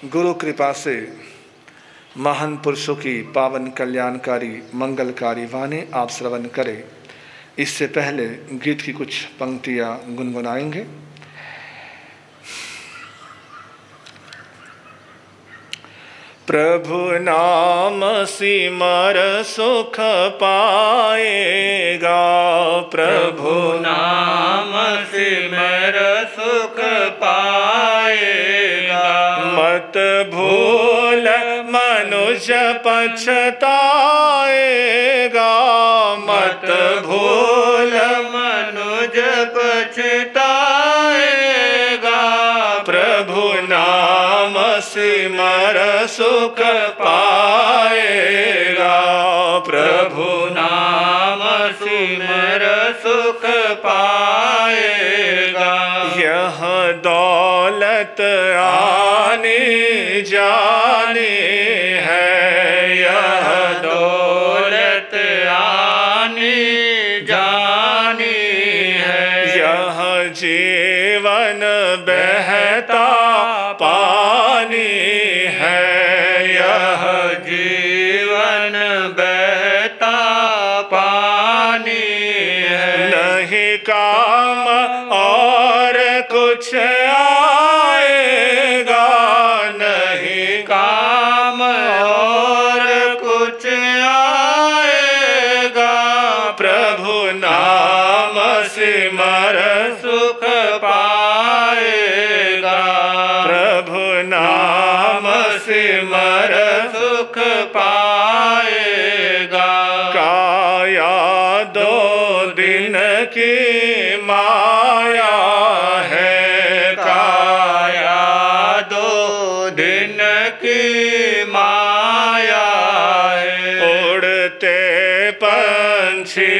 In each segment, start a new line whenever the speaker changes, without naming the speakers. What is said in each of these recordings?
गुरु कृपा से महान पुरुषों की पावन कल्याणकारी मंगलकारी वाणी आप श्रवण करें। इससे पहले गीत की कुछ पंक्तियां गुनगुनाएंगे। प्रभु नाम सिमर सुख पाएगा, प्रभु
नाम सिमर सुख पाएगा।
मत भूल मनुष्य पछताएगा, मत भूल
मनुष्य पछताएगा।
प्रभु नाम सिमर सुख पाएगा,
प्रभु नाम सिमर सुख पाएगा।
यह दौलत आने जाने है, यह
दौलत आने जाने है।
यह जीवन बहता पानी है, यह
जीवन बहता पानी है।
नहीं काम और कुछ आएगा, नहीं
काम और कुछ आएगा।
प्रभु नाम सिमर
सुख पाएगा,
प्रभु नाम सिमर
सुख पाएगा।
काया 2 दिन की माया है,
काया 2 दिन की माया है।
उड़ते पंछी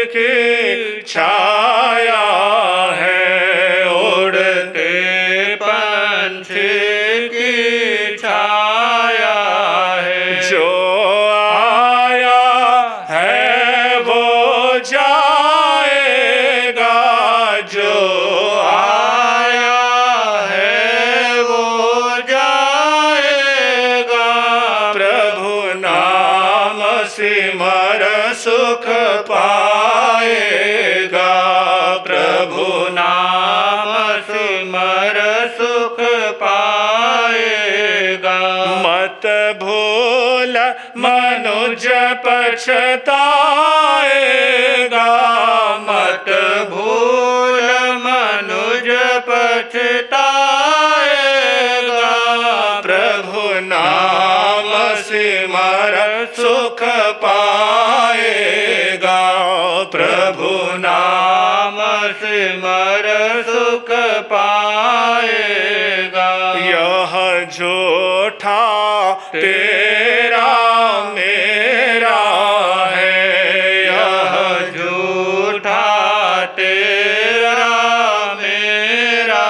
की छाया है,
उड़ते पंछी की छाया है।
जो आया है वो जाएगा, जो
आया है वो जाएगा।
प्रभु नाम सिमर सुख पाएगा, प्रभु
नाम सिमर सुख पाएगा।
मत भूल मनुष्य पछताएगा,
मत भूल मनुष्य पछताएगा।
प्रभु नाम सिमर सुख पाएगा, प्रभु
नाम सिमर सुख पाएगा।
यह झूठा तेरा मेरा है, यह
झूठा तेरा मेरा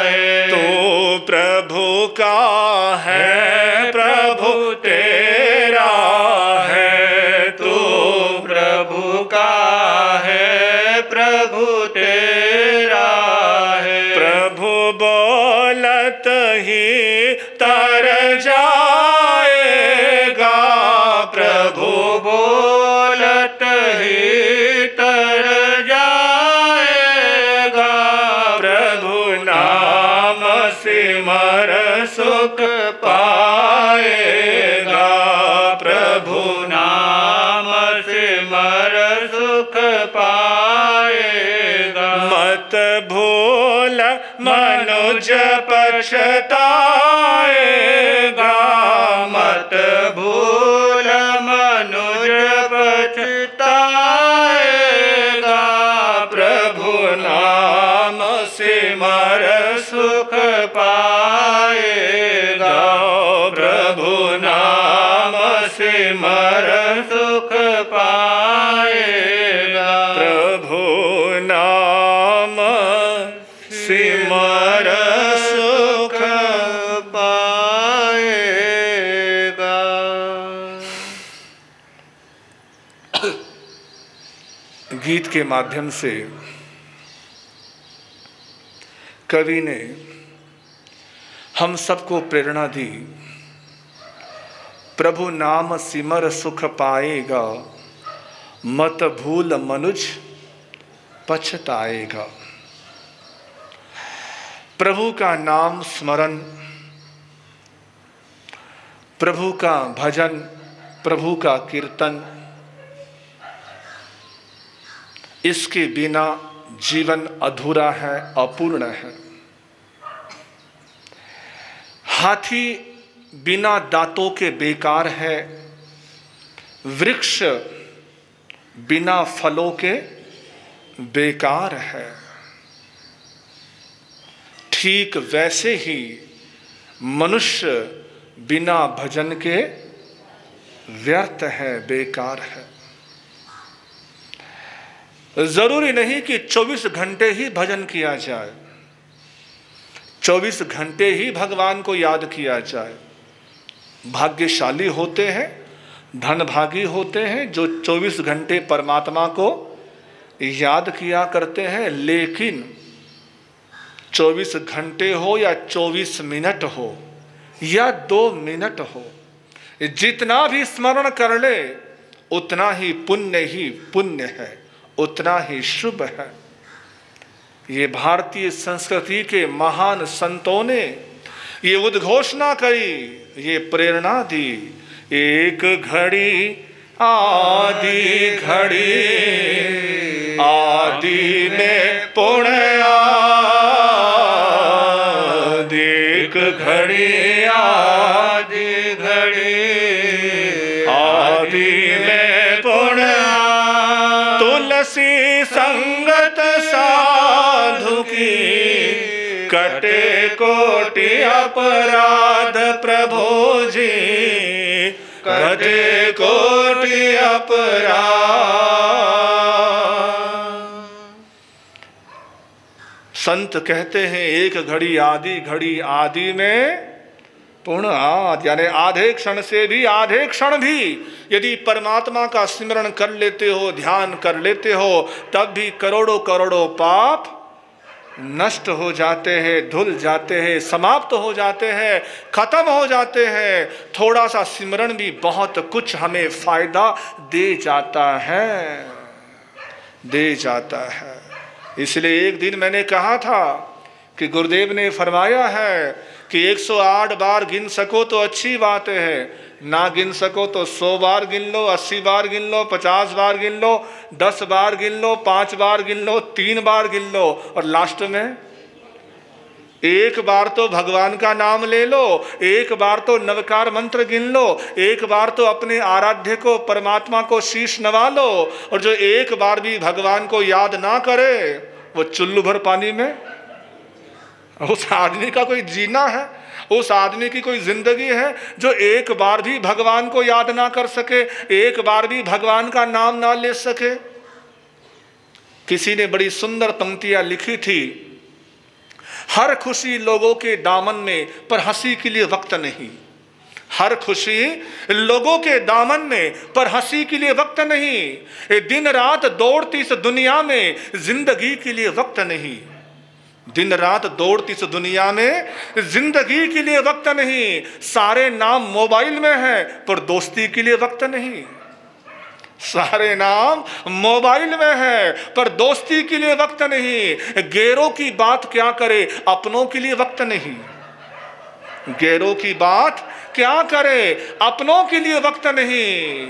है।
तू प्रभु का है, प्रभु तेरा है, तू
प्रभु का है, प्रभु तेरा है।
प्रभु बोलत ही तर जाएगा, प्रभु
बोलत ही तर जाएगा।
प्रभु नाम सिमर सुख पाएगा, प्रभु
नाम सिमर सुख पाएगा।
मत भूल मनुष्य पछताएगा,
मत भूल मनुष्य पछताएगा।
प्रभु नाम सिमर
सुख पाएगा,
प्रभु नाम
सिमर सुख पाएगा।
प्रभु नाम सिमर सुख
पाएगा।
गीत के माध्यम से कवि ने हम सबको प्रेरणा दी। प्रभु नाम सिमर सुख पाएगा, मत भूल मनुज पछताएगा। प्रभु का नाम स्मरण, प्रभु का भजन, प्रभु का कीर्तन, इसके बिना जीवन अधूरा है, अपूर्ण है। हाथी बिना दांतों के बेकार है, वृक्ष बिना फलों के बेकार है। ठीक वैसे ही मनुष्य बिना भजन के व्यर्थ है, बेकार है। जरूरी नहीं कि 24 घंटे ही भजन किया जाए, 24 घंटे ही भगवान को याद किया जाए। भाग्यशाली होते हैं, धनभागी होते हैं जो 24 घंटे परमात्मा को याद किया करते हैं। लेकिन 24 घंटे हो या 24 मिनट हो या 2 मिनट हो, जितना भी स्मरण कर ले उतना ही पुण्य है, उतना ही शुभ है। ये भारतीय संस्कृति के महान संतों ने ये उद्घोषणा करी, ये प्रेरणा दी। एक घड़ी आदि घड़ी, आदि में पुण्य आदि, एक घड़ी आदि घड़ी, आदि में पुण्य। तुलसी संगत साधु की, कटे कोटि अपराध प्रभु जी, कटे कोटि अपराध। संत कहते हैं एक घड़ी आदि में पूर्ण आदि, यानी आधे क्षण से भी, आधे क्षण भी यदि परमात्मा का स्मरण कर लेते हो, ध्यान कर लेते हो, तब भी करोड़ों करोड़ों पाप नष्ट हो जाते हैं, धुल जाते हैं, समाप्त हो जाते हैं, खत्म हो जाते हैं। थोड़ा सा सिमरण भी बहुत कुछ हमें फायदा दे जाता है। इसलिए एक दिन मैंने कहा था कि गुरुदेव ने फरमाया है कि 108 बार गिन सको तो अच्छी बात है, ना गिन सको तो 100 बार गिन लो, 80 बार गिन लो, 50 बार गिन लो, 10 बार गिन लो, 5 बार गिन लो, 3 बार गिन लो, और लास्ट में एक बार तो भगवान का नाम ले लो, एक बार तो नवकार मंत्र गिन लो, एक बार तो अपने आराध्य को, परमात्मा को शीश नवा लो। और जो एक बार भी भगवान को याद ना करे वो चुल्लू भर पानी में। उस आदमी का कोई जीना है, उस आदमी की कोई जिंदगी है जो एक बार भी भगवान को याद ना कर सके, एक बार भी भगवान का नाम ना ले सके। किसी ने बड़ी सुंदर पंक्तियां लिखी थी, हर खुशी लोगों के दामन में पर हंसी के लिए वक्त नहीं। हर खुशी लोगों के दामन में पर हंसी के लिए वक्त नहीं। दिन रात दौड़ती इस दुनिया में जिंदगी के लिए वक्त नहीं। दिन रात दौड़ती इस दुनिया में जिंदगी के लिए वक्त नहीं। सारे नाम मोबाइल में है पर दोस्ती के लिए वक्त नहीं। सारे नाम मोबाइल में है पर दोस्ती के लिए वक्त नहीं। गैरों की बात क्या करे, अपनों के लिए वक्त नहीं। गैरों की बात क्या करे, अपनों के लिए वक्त नहीं।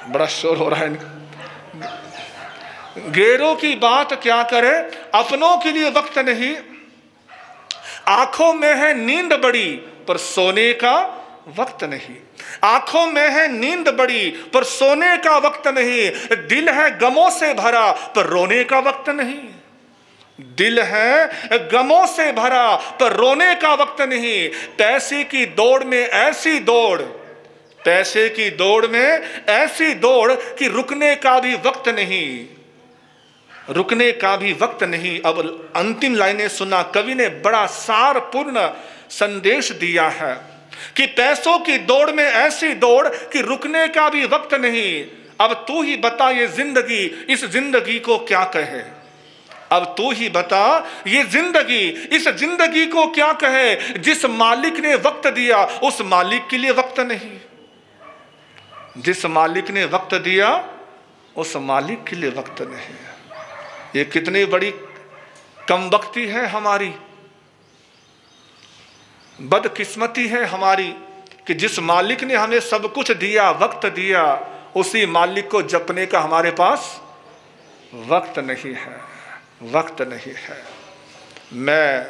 बड़ा शोर हो रहा है। गैरों की बात क्या करे, अपनों के लिए वक्त नहीं। आंखों में है नींद बड़ी पर सोने का वक्त नहीं। आंखों में है नींद बड़ी पर सोने का वक्त नहीं। दिल है गमों से भरा पर रोने का वक्त नहीं। दिल है गमों से भरा पर रोने का वक्त नहीं। पैसे की दौड़ में ऐसी दौड़, पैसे की दौड़ में ऐसी दौड़ कि रुकने का भी वक्त नहीं। रुकने का भी वक्त नहीं। अब अंतिम लाइनें सुना, कवि ने बड़ा सारपूर्ण संदेश दिया है कि पैसों की दौड़ में ऐसी दौड़ कि रुकने का भी वक्त नहीं। अब तू ही बता, ये जिंदगी, इस जिंदगी को क्या कहे। अब तू ही बता, ये जिंदगी, इस जिंदगी को क्या कहे? जिस मालिक ने वक्त दिया उस मालिक के लिए वक्त नहीं, जिस मालिक ने वक्त दिया उस मालिक के लिए वक्त नहीं। ये कितनी बड़ी कमबख्ती है हमारी, बदकिस्मती है हमारी कि जिस मालिक ने हमें सब कुछ दिया, वक्त दिया, उसी मालिक को जपने का हमारे पास वक्त नहीं है, वक्त नहीं है। मैं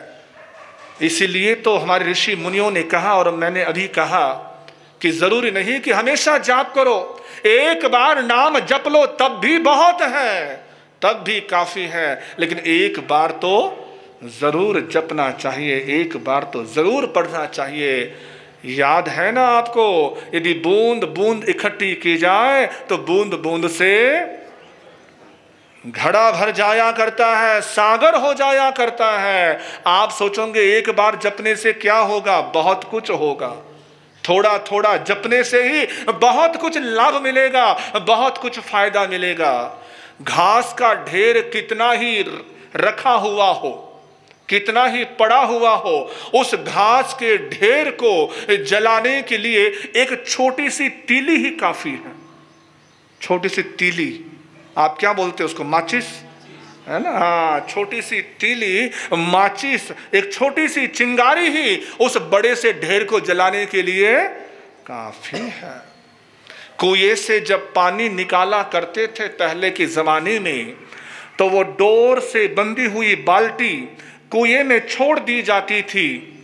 इसीलिए तो हमारे ऋषि मुनियों ने कहा और मैंने अभी कहा कि जरूरी नहीं कि हमेशा जाप करो, एक बार नाम जप लो तब भी बहुत है, तब भी काफी है, लेकिन एक बार तो जरूर जपना चाहिए, एक बार तो जरूर पढ़ना चाहिए। याद है ना आपको, यदि बूंद बूंद इकट्ठी की जाए तो बूंद बूंद से घड़ा भर जाया करता है, सागर हो जाया करता है। आप सोचोगे एक बार जपने से क्या होगा? बहुत कुछ होगा। थोड़ा थोड़ा जपने से ही बहुत कुछ लाभ मिलेगा, बहुत कुछ फायदा मिलेगा। घास का ढेर कितना ही रखा हुआ हो, कितना ही पड़ा हुआ हो, उस घास के ढेर को जलाने के लिए एक छोटी सी तीली ही काफी है। छोटी सी तीली, आप क्या बोलते हैं उसको? माचिस, है ना? हाँ, छोटी सी तीली, माचिस, एक छोटी सी चिंगारी ही उस बड़े से ढेर को जलाने के लिए काफी है। कुएं से जब पानी निकाला करते थे पहले के जमाने में, तो वो डोर से बंधी हुई बाल्टी कुएं में छोड़ दी जाती थी।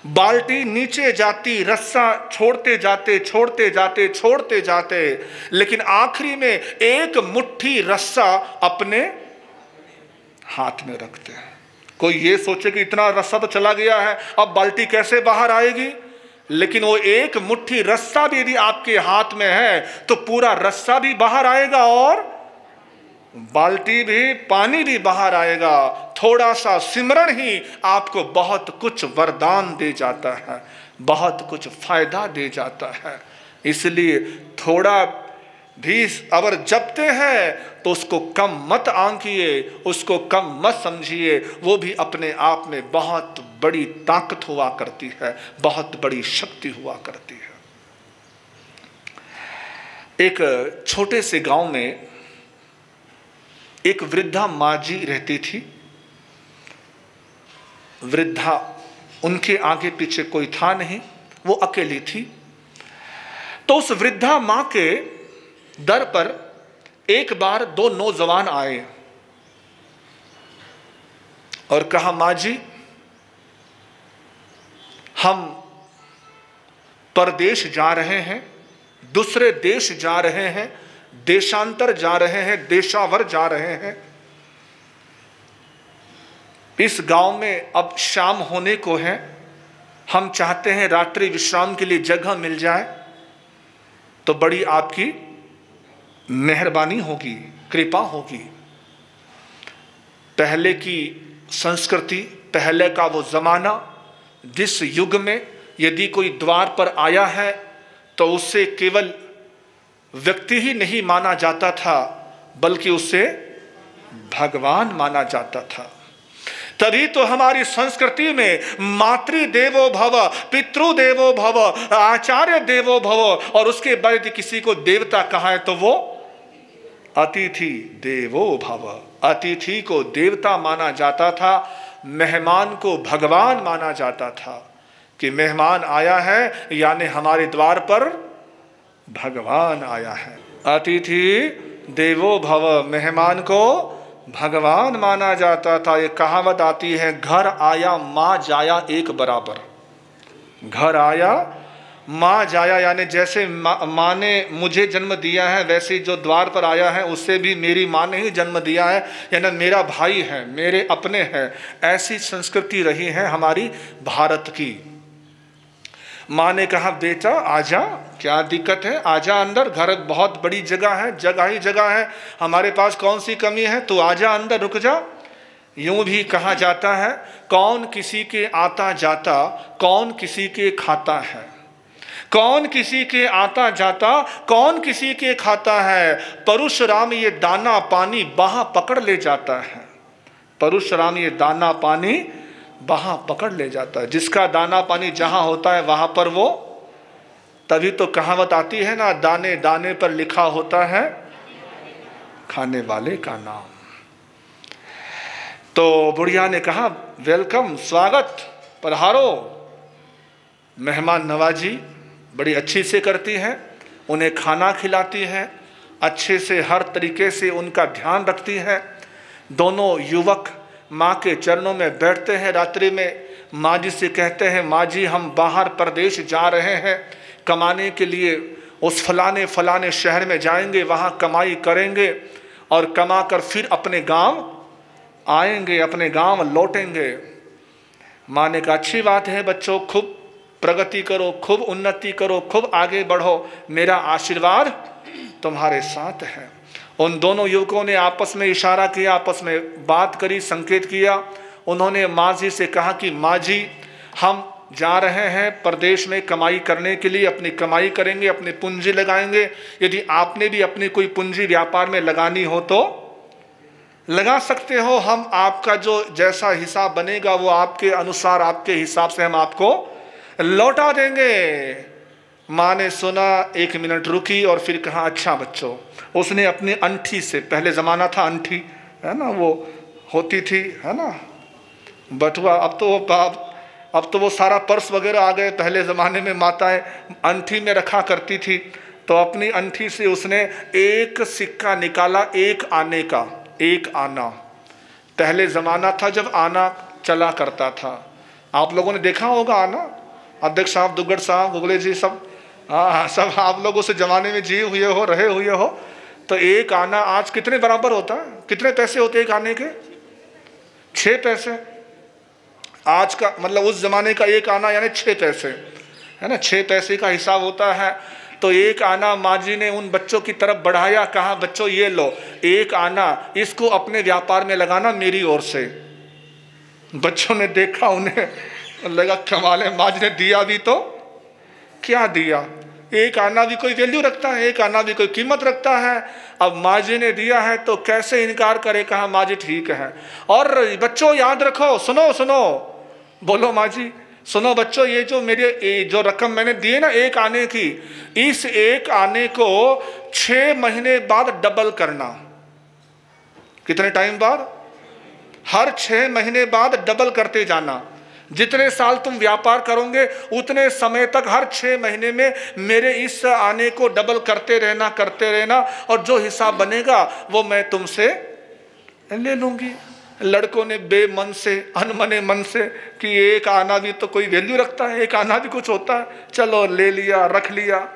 बाल्टी नीचे जाती, रस्सा छोड़ते जाते छोड़ते जाते छोड़ते जाते, लेकिन आखिरी में एक मुट्ठी रस्सा अपने हाथ में रखते हैं। कोई ये सोचे कि इतना रस्सा तो चला गया है, अब बाल्टी कैसे बाहर आएगी? लेकिन वो एक मुट्ठी रस्सा भी यदि आपके हाथ में है तो पूरा रस्सा भी बाहर आएगा और बाल्टी भी, पानी भी बाहर आएगा। थोड़ा सा सिमरन ही आपको बहुत कुछ वरदान दे जाता है, बहुत कुछ फायदा दे जाता है। इसलिए थोड़ा भी अगर जपते हैं तो उसको कम मत आंकिए, उसको कम मत समझिए, वो भी अपने आप में बहुत बड़ी ताकत हुआ करती है, बहुत बड़ी शक्ति हुआ करती है। एक छोटे से गांव में एक वृद्धा माँ जी रहती थी। वृद्धा, उनके आगे पीछे कोई था नहीं, वो अकेली थी। तो उस वृद्धा माँ के दर पर एक बार दो नौजवान आए और कहा, माँ जी, हम परदेश जा रहे हैं, दूसरे देश जा रहे हैं, देशांतर जा रहे हैं, देशावर जा रहे हैं। इस गांव में अब शाम होने को है, हम चाहते हैं रात्रि विश्राम के लिए जगह मिल जाए, तो बड़ी आपकी मेहरबानी होगी, कृपा होगी। पहले की संस्कृति, पहले का वो जमाना, जिस युग में यदि कोई द्वार पर आया है तो उससे केवल व्यक्ति ही नहीं माना जाता था, बल्कि उससे भगवान माना जाता था। तभी तो हमारी संस्कृति में मातृ देवो भव, पितृ देवो भव, आचार्य देवो भव, और उसके बाद किसी को देवता कहा है तो वो अतिथि देवो भव। अतिथि को देवता माना जाता था, मेहमान को भगवान माना जाता था कि मेहमान आया है यानी हमारे द्वार पर भगवान आया है। अतिथि देवो भव, मेहमान को भगवान माना जाता था। ये कहावत आती है, घर आया माँ जाया एक बराबर। घर आया माँ जाया, यानी जैसे माँ ने मुझे जन्म दिया है, वैसे जो द्वार पर आया है उससे भी मेरी माँ ने ही जन्म दिया है, यानी मेरा भाई है, मेरे अपने हैं। ऐसी संस्कृति रही है हमारी भारत की। माँ ने कहा, बेटा आजा, क्या दिक्कत है, आजा अंदर, घर बहुत बड़ी जगह है, जगह ही जगह है, हमारे पास कौन सी कमी है, तू आजा अंदर, रुक जा। यूं भी कहा जाता है, कौन किसी के आता जाता, कौन किसी के खाता है। कौन किसी के आता जाता, कौन किसी के खाता है। परशुराम ये दाना पानी बहा पकड़ ले जाता है। परशुराम ये दाना पानी बहा पकड़ ले जाता है। जिसका दाना पानी जहां होता है वहां पर वो, तभी तो कहावत आती है ना, दाने दाने पर लिखा होता है खाने वाले का नाम। तो बुढ़िया ने कहा वेलकम, स्वागत, पधारो। मेहमान नवाजी बड़ी अच्छी से करती है, उन्हें खाना खिलाती है, अच्छे से हर तरीके से उनका ध्यान रखती है। दोनों युवक माँ के चरणों में बैठते हैं। रात्रि में माँ जी से कहते हैं, माँ जी हम बाहर प्रदेश जा रहे हैं कमाने के लिए, उस फलाने फलाने शहर में जाएंगे, वहाँ कमाई करेंगे और कमा कर फिर अपने गांव आएंगे, अपने गांव लौटेंगे। माँ ने कहा अच्छी बात है बच्चों, खूब प्रगति करो, खूब उन्नति करो, खूब आगे बढ़ो, मेरा आशीर्वाद तुम्हारे साथ है। उन दोनों युवकों ने आपस में इशारा किया, आपस में बात करी, संकेत किया। उन्होंने माँ जी से कहा कि माँ जी हम जा रहे हैं प्रदेश में कमाई करने के लिए, अपनी कमाई करेंगे, अपनी पूंजी लगाएंगे। यदि आपने भी अपनी कोई पूंजी व्यापार में लगानी हो तो लगा सकते हो। हम आपका जो जैसा हिसाब बनेगा वो आपके अनुसार, आपके हिसाब से हम आपको लौटा देंगे। माँ ने सुना, 1 मिनट रुकी और फिर कहा अच्छा बच्चों। उसने अपनी अंठी से, पहले ज़माना था अंठी है ना, वो होती थी है ना बटुआ, अब तो वो सारा पर्स वगैरह आ गए। पहले ज़माने में माताएं अंठी में रखा करती थी। तो अपनी अंठी से उसने एक सिक्का निकाला, 1 आने का, 1 आना। पहले ज़माना था जब आना चला करता था। आप लोगों ने देखा होगा आना, अध्यक्ष साहब, दुग्गड़ साहब, गुगले जी, सब हाँ सब आप लोग उस ज़माने में जिए हुए हो, रहे हुए हो। तो 1 आना आज कितने बराबर होता है? कितने पैसे होते 1 आने के? 6 पैसे। आज का मतलब उस ज़माने का 1 आना यानी 6 पैसे है ना, 6 पैसे का हिसाब होता है। तो 1 आना माँ जी ने उन बच्चों की तरफ बढ़ाया, कहा बच्चों ये लो 1 आना, इसको अपने व्यापार में लगाना मेरी ओर से। बच्चों ने देखा, उन्हें लगा कमाल है, माँ जी ने दिया भी तो क्या दिया। 1 आना भी कोई वैल्यू रखता है, 1 आना भी कोई कीमत रखता है। अब माँ जी ने दिया है तो कैसे इनकार करे। कहा माँ जी ठीक है। और बच्चों याद रखो, सुनो सुनो, बोलो माँ जी सुनो बच्चों, ये जो मेरे जो रकम मैंने दी है ना 1 आने की, इस 1 आने को 6 महीने बाद डबल करना। कितने टाइम बाद? हर 6 महीने बाद डबल करते जाना। जितने साल तुम व्यापार करोगे उतने समय तक हर 6 महीने में मेरे इस आने को डबल करते रहना, और जो हिसाब बनेगा वो मैं तुमसे ले लूँगी। लड़कों ने बेमन से, अनमने मन से कि 1 आना भी तो कोई वैल्यू रखता है, 1 आना भी कुछ होता है, चलो ले लिया, रख लिया।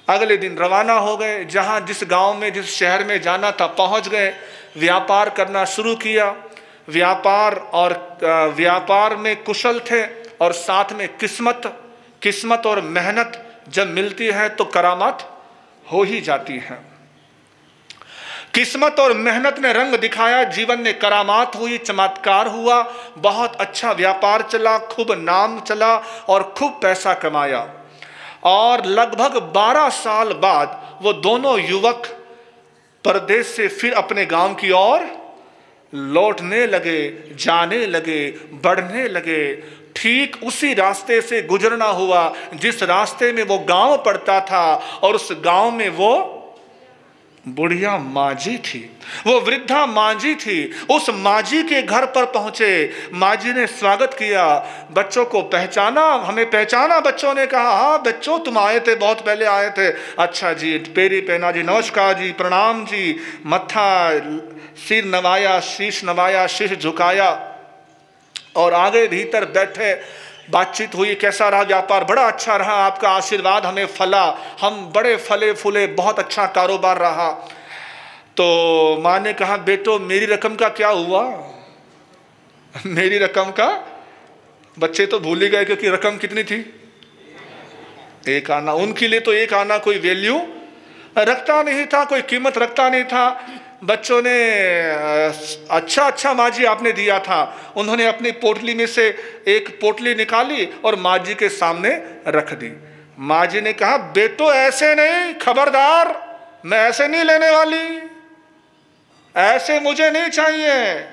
अगले दिन रवाना हो गए, जहाँ जिस गांव में, जिस शहर में जाना था पहुँच गए। व्यापार करना शुरू किया। व्यापार में कुशल थे और साथ में किस्मत और मेहनत जब मिलती है तो करामात हो ही जाती है। किस्मत और मेहनत ने रंग दिखाया, जीवन में करामात हुई, चमत्कार हुआ, बहुत अच्छा व्यापार चला, खूब नाम चला और खूब पैसा कमाया। और लगभग 12 साल बाद वो दोनों युवक परदेश से फिर अपने गांव की ओर लौटने लगे, जाने लगे, बढ़ने लगे। ठीक उसी रास्ते से गुजरना हुआ जिस रास्ते में वो गांव पड़ता था, और उस गांव में वो बुढ़िया माँजी थी, वो वृद्धा माँजी थी। उस माँजी के घर पर पहुंचे। माँजी ने स्वागत किया। बच्चों को पहचाना, हमें पहचाना? बच्चों ने कहा हाँ बच्चों तुम आए थे, बहुत पहले आए थे। अच्छा जी, पेरी पहना जी, नमस्कार जी, प्रणाम जी, मत्था सिर नवाया, शीश नवाया, शीश झुकाया और आगे भीतर बैठे। बातचीत हुई, कैसा रहा व्यापार? बड़ा अच्छा रहा, आपका आशीर्वाद हमें फला, हम बड़े फले फूले, बहुत अच्छा कारोबार रहा। तो माँ ने कहा बेटो मेरी रकम का क्या हुआ? मेरी रकम का? बच्चे तो भूल ही गए क्योंकि रकम कितनी थी? 1 आना। उनके लिए तो 1 आना कोई वैल्यू रखता नहीं था, कोई कीमत रखता नहीं था। बच्चों ने अच्छा माँ जी आपने दिया था। उन्होंने अपनी पोटली में से एक पोटली निकाली और माँ जी के सामने रख दी। माँ जी ने कहा बेटो ऐसे नहीं, खबरदार, मैं ऐसे नहीं लेने वाली, ऐसे मुझे नहीं चाहिए,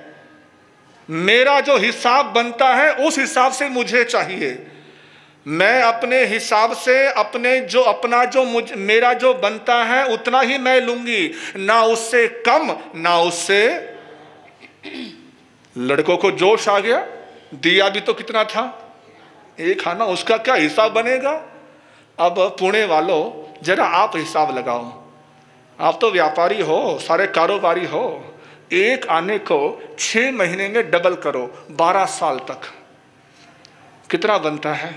मेरा जो हिसाब बनता है उस हिसाब से मुझे चाहिए, मैं अपने हिसाब से मेरा जो बनता है उतना ही मैं लूंगी, ना उससे कम ना उससे। लड़कों को जोश आ गया, दिया भी तो कितना था, एक खाना, उसका क्या हिसाब बनेगा। अब पुणे वालों जरा आप हिसाब लगाओ, आप तो व्यापारी हो, सारे कारोबारी हो, एक आने को 6 महीने में डबल करो, 12 साल तक कितना बनता है,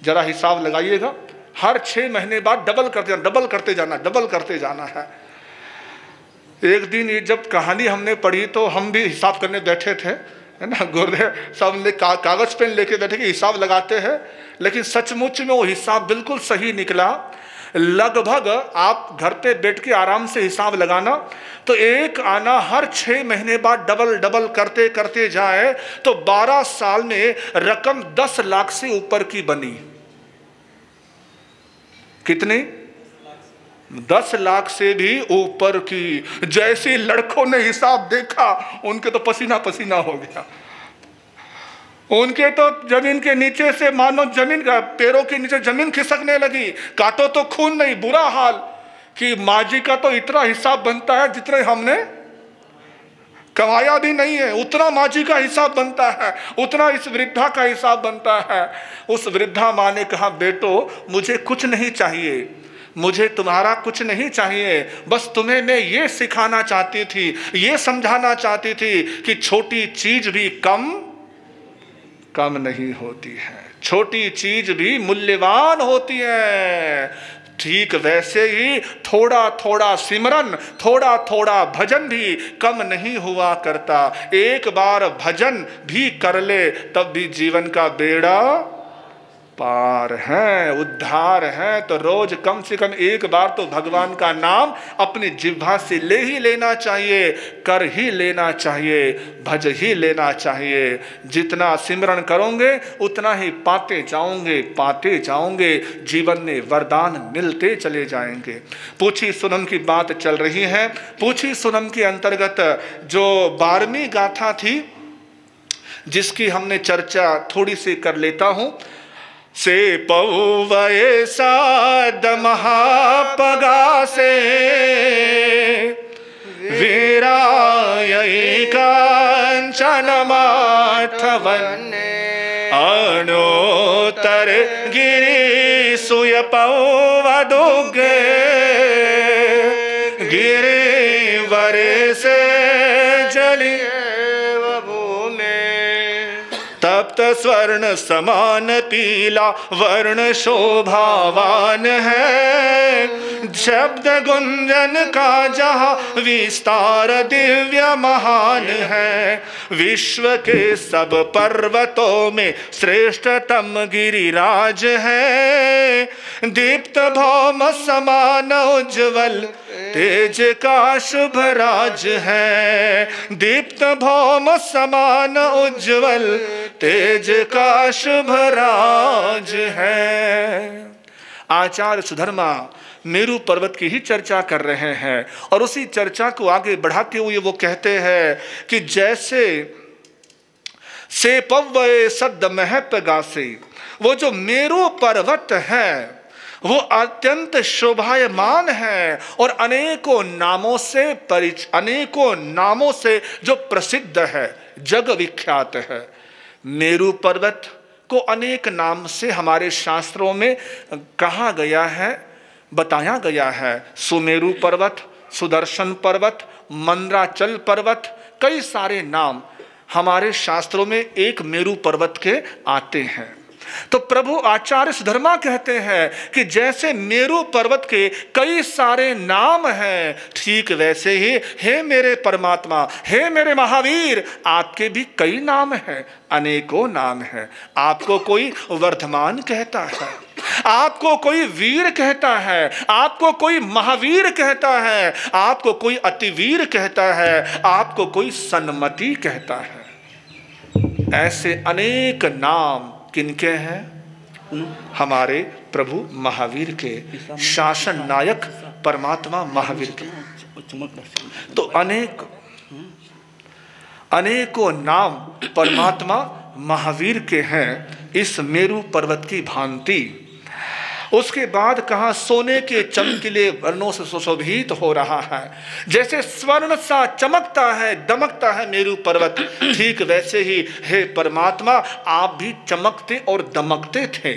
जरा हिसाब लगाइएगा। हर 6 महीने बाद डबल करते जाना है। एक दिन ये जब कहानी हमने पढ़ी तो हम भी हिसाब करने बैठे थे, है ना, गुरुदेव सब ने कागज पेन लेके बैठे कि हिसाब लगाते हैं, लेकिन सचमुच में वो हिसाब बिल्कुल सही निकला। लगभग आप घर पे बैठ के आराम से हिसाब लगाना तो एक आना हर 6 महीने बाद डबल करते करते जाए तो 12 साल में रकम 10 लाख से ऊपर की बनी। कितनी? 10 लाख से भी ऊपर की। जैसे लड़कों ने हिसाब देखा उनके तो पसीना पसीना हो गया, उनके तो जमीन के नीचे से मानो जमीन का पैरों के नीचे जमीन खिसकने लगी। काटो तो खून नहीं, बुरा हाल कि माँ जी का तो इतना हिसाब बनता है जितने हमने कमाया भी नहीं है, उतना माँ जी का हिसाब बनता है, उतना इस वृद्धा का हिसाब बनता है। उस वृद्धा माँ ने कहा बेटो मुझे कुछ नहीं चाहिए, मुझे तुम्हारा कुछ नहीं चाहिए, बस तुम्हें मैं ये सिखाना चाहती थी, ये समझाना चाहती थी कि छोटी चीज भी कम नहीं होती है, छोटी चीज भी मूल्यवान होती है। ठीक वैसे ही थोड़ा थोड़ा सिमरन, थोड़ा थोड़ा भजन भी कम नहीं हुआ करता। एक बार भजन भी कर ले तब भी जीवन का बेड़ा पार है, उद्धार है। तो रोज कम से कम एक बार तो भगवान का नाम अपनी जिह्वा से ले ही लेना चाहिए, कर ही लेना चाहिए, भज ही लेना चाहिए। जितना सिमरन करोगे उतना ही पाते जाओगे, जीवन में वरदान मिलते चले जाएंगे। पूछी सुनम की बात चल रही है। पूछी सुनम के अंतर्गत जो 12वीं गाथा थी जिसकी हमने चर्चा थोड़ी सी कर लेता हूं। से पौवये साद महापगा से वीराय कांचन माठवन अणोतर गिरि सुय पौवदुगे गिरि वरे से जली तप्त स्वर्ण समान पीला वर्ण शोभावान है। शब्द गुंजन का जहाँ विस्तार दिव्य महान है। विश्व के सब पर्वतों में श्रेष्ठतम गिरिराज है। दीप्त भौम समान उज्ज्वल तेज का शुभ राज है। दीप्त भौम समान उज्ज्वल तेज का शुभ राज है। आचार्य सुधर्मा मेरू पर्वत की ही चर्चा कर रहे हैं और उसी चर्चा को आगे बढ़ाते हुए वो कहते हैं कि जैसे से पव्वये सद्द महप गासे, वो जो मेरू पर्वत है वो अत्यंत शोभायमान है और अनेकों नामों से जो प्रसिद्ध है, जग विख्यात है। मेरू पर्वत को अनेक नाम से हमारे शास्त्रों में कहा गया है, बताया गया है। सुमेरु पर्वत, सुदर्शन पर्वत, मंद्राचल पर्वत, कई सारे नाम हमारे शास्त्रों में एक मेरू पर्वत के आते हैं। तो प्रभु आचार्य सुधर्मा कहते हैं कि जैसे मेरू पर्वत के कई सारे नाम हैं, ठीक वैसे ही हे मेरे परमात्मा, हे मेरे महावीर, आपके भी कई नाम हैं, अनेकों नाम हैं। आपको कोई वर्धमान कहता है, आपको कोई वीर कहता है, आपको कोई महावीर कहता है, आपको कोई अतिवीर कहता है, आपको कोई सन्मति कहता है। ऐसे अनेक नाम किनके हैं? हमारे प्रभु महावीर के, शासन नायक परमात्मा महावीर के। तो अनेकों नाम परमात्मा महावीर के हैं इस मेरु पर्वत की भांति। उसके बाद कहा सोने के चमकीले वर्णों से सुशोभित हो रहा है, जैसे स्वर्ण सा चमकता है दमकता है मेरु पर्वत, ठीक वैसे ही हे परमात्मा आप भी चमकते और दमकते थे।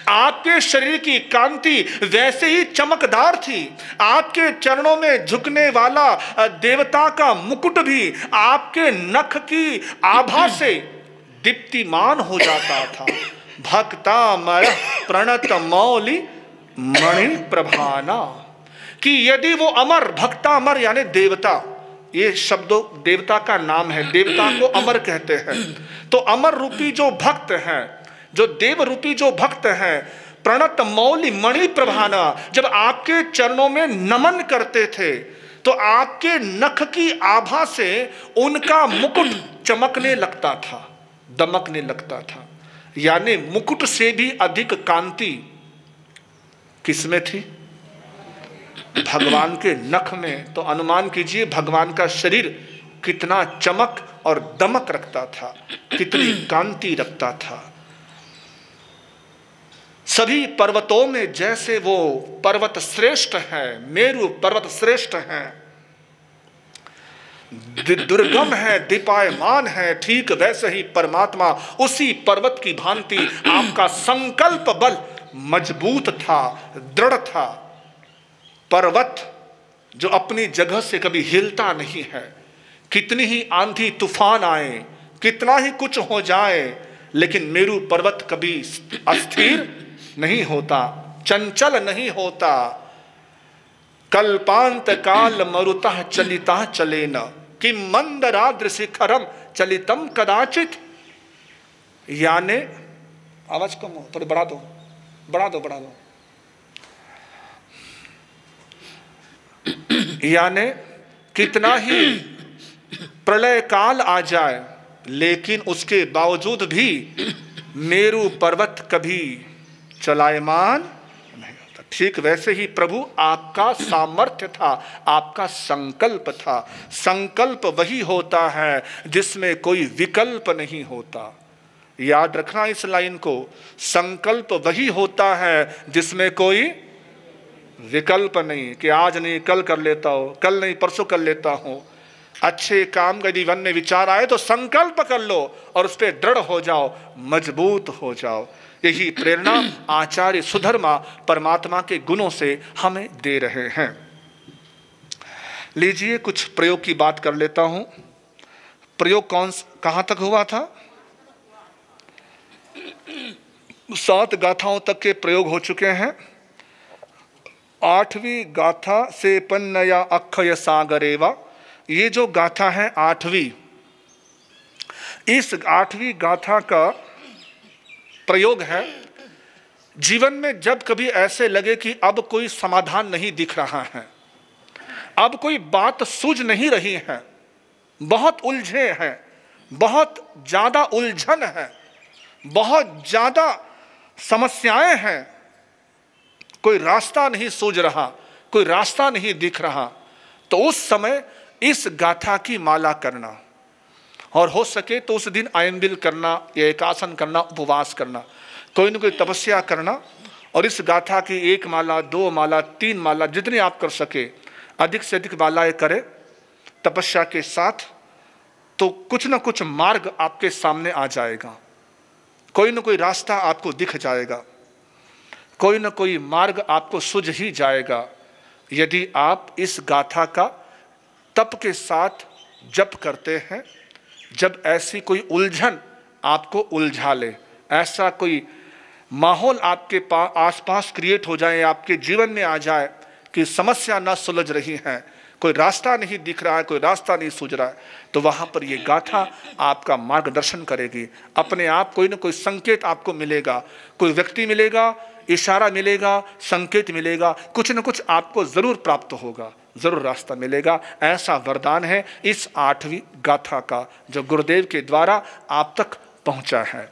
आपके शरीर की कांति वैसे ही चमकदार थी। आपके चरणों में झुकने वाला देवता का मुकुट भी आपके नख की आभा से दीप्तिमान हो जाता था। भक्तामर प्रणत मौली मणि प्रभाना, कि यदि वो अमर, भक्तामर यानी देवता, ये शब्दों देवता का नाम है, देवता को अमर कहते हैं। तो अमर रूपी जो भक्त हैं, जो देव रूपी जो भक्त हैं, प्रणत मौली मणि प्रभाना, जब आपके चरणों में नमन करते थे तो आपके नख की आभा से उनका मुकुट चमकने लगता था, दमकने लगता था। यानी मुकुट से भी अधिक कांति किसमें थी? भगवान के नख में। तो अनुमान कीजिए भगवान का शरीर कितना चमक और दमक रखता था, कितनी कांति रखता था। सभी पर्वतों में जैसे वो पर्वत श्रेष्ठ है, मेरु पर्वत श्रेष्ठ है, दुर्गम है, दीपायमान है, ठीक वैसे ही परमात्मा उसी पर्वत की भांति आपका संकल्प बल मजबूत था, दृढ़ था। पर्वत जो अपनी जगह से कभी हिलता नहीं है, कितनी ही आंधी तूफान आए, कितना ही कुछ हो जाए, लेकिन मेरु पर्वत कभी अस्थिर नहीं होता, चंचल नहीं होता। कल्पांत काल मरुतः चलिता चलेन कि मंदराद्र शिखरम चलितम कदाचित। यानी आवाज कम हो, थोड़ी बढ़ा दो, बढ़ा दो, बढ़ा दो। यानी कितना ही प्रलय काल आ जाए, लेकिन उसके बावजूद भी मेरु पर्वत कभी चलायमान नहीं होता। ठीक वैसे ही प्रभु आपका सामर्थ्य था, आपका संकल्प था। संकल्प वही होता है जिसमें कोई विकल्प नहीं होता। याद रखना इस लाइन को, संकल्प वही होता है जिसमें कोई विकल्प नहीं कि आज नहीं कल कर लेता हूं, कल नहीं परसों कर लेता हूं। अच्छे काम का यदि मन में विचार आए तो संकल्प कर लो और उस पर दृढ़ हो जाओ, मजबूत हो जाओ। यही प्रेरणा आचार्य सुधर्मा परमात्मा के गुणों से हमें दे रहे हैं। लीजिए कुछ प्रयोग की बात कर लेता हूं। प्रयोग कहां तक हुआ था? 7 गाथाओं तक के प्रयोग हो चुके हैं। 8वीं गाथा से पन्नया अक्षय सागरेवा, ये जो गाथा है 8वीं, इस 8वीं गाथा का प्रयोग है जीवन में जब कभी ऐसे लगे कि अब कोई समाधान नहीं दिख रहा है, अब कोई बात सूझ नहीं रही है, बहुत उलझे हैं, बहुत ज्यादा उलझन है, बहुत ज्यादा समस्याएं हैं, कोई रास्ता नहीं सूझ रहा, कोई रास्ता नहीं दिख रहा, तो उस समय इस गाथा की माला करना, और हो सके तो उस दिन आयंबिल करना या एकासन करना, उपवास करना, कोई न कोई तपस्या करना, और इस गाथा की 1 माला 2 माला 3 माला जितनी आप कर सके, अधिक से अधिक मालाएं करें तपस्या के साथ, तो कुछ न कुछ मार्ग आपके सामने आ जाएगा, कोई न कोई रास्ता आपको दिख जाएगा, कोई न कोई मार्ग आपको सूझ ही जाएगा, यदि आप इस गाथा का तप के साथ जप करते हैं। जब ऐसी कोई उलझन आपको उलझा ले, ऐसा कोई माहौल आपके आसपास क्रिएट हो जाए, आपके जीवन में आ जाए कि समस्या ना सुलझ रही है, कोई रास्ता नहीं दिख रहा है, कोई रास्ता नहीं सूझ रहा है, तो वहाँ पर ये गाथा आपका मार्गदर्शन करेगी। अपने आप कोई ना कोई संकेत आपको मिलेगा, कोई व्यक्ति मिलेगा, इशारा मिलेगा, संकेत मिलेगा, कुछ न कुछ आपको जरूर प्राप्त होगा, जरूर रास्ता मिलेगा। ऐसा वरदान है इस 8वीं गाथा का जो गुरुदेव के द्वारा आप तक पहुंचा है।